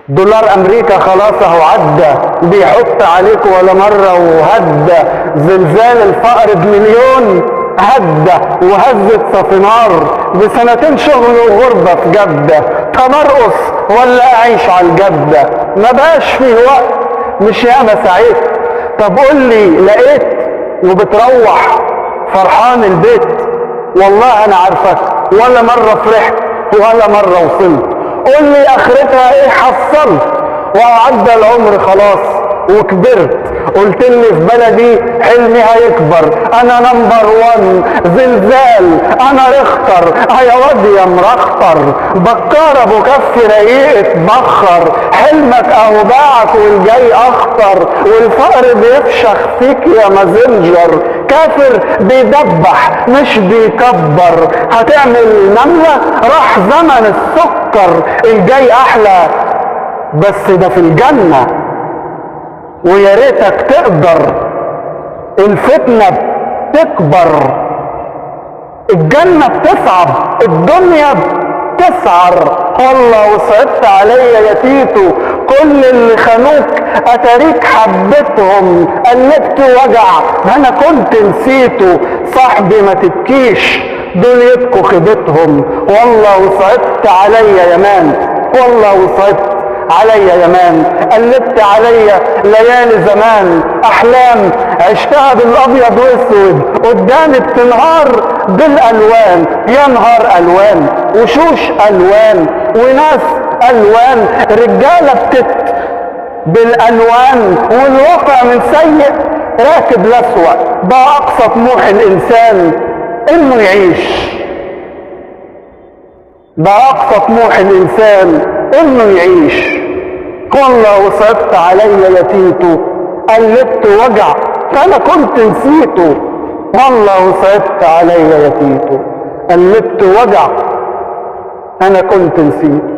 دولار امريكا خلاص اهو عدى، بيحط عليك ولا مرة وهدى. زلزال الفقر ب1,000,000 هدى وهزت صفنار، بسنتين شغل وغربة في جدة. تمرقص ولا اعيش على الجدة؟ ما بقاش فيه وقت، مش ياما سعيت. طب قول لي لقيت وبتروح فرحان البيت؟ والله انا عارفك، ولا مرة فرحت ولا مرة وصلت. قول لي اخرتها ايه حصلت؟ وعدى العمر خلاص وكبرت. قلت لي في بلدي حلمي هيكبر، انا نمبر 1 زلزال، انا رختر يا واد يا مرختر. بكار ابو كف رقيق اتبخر، حلمك اهو باعك والجاي اخطر، والفقر بيفشخ فيك يا مازنجر. كافر بيدبح مش بيكبر، هتعمل نملة راح زمن السكر. الجاي احلى بس ده في الجنة، ويا ريتك تقدر. الفتنة بتكبر، الجنة بتصعب، الدنيا بتسعر. والله وصعبت عليا يا تيتو، كل اللي خانوك اتاريك حبتهم. قلبت وجع انا كنت نسيته، صاحبي ما تبكيش دول يبكوا خيبتهم. والله وصعبت عليا يا مان، والله وصعبت عليا يا مان. قلبت عليا ليالي زمان، احلام عشتها بالابيض واسود، قدامي بتنهار بالالوان. يا نهار الوان وشوش الوان وناس الوان، رجاله بالالوان، والواقع من سيء راكب لاسوأ. بقى اقصى طموح الانسان انه يعيش، بقى اقصى طموح الانسان انه يعيش. والله وصعبت عليا يا تيتو، قلبت وجع فانا كنت نسيته. والله وصعبت عليا يا تيتو، قلبت وجع انا كنت نسيته.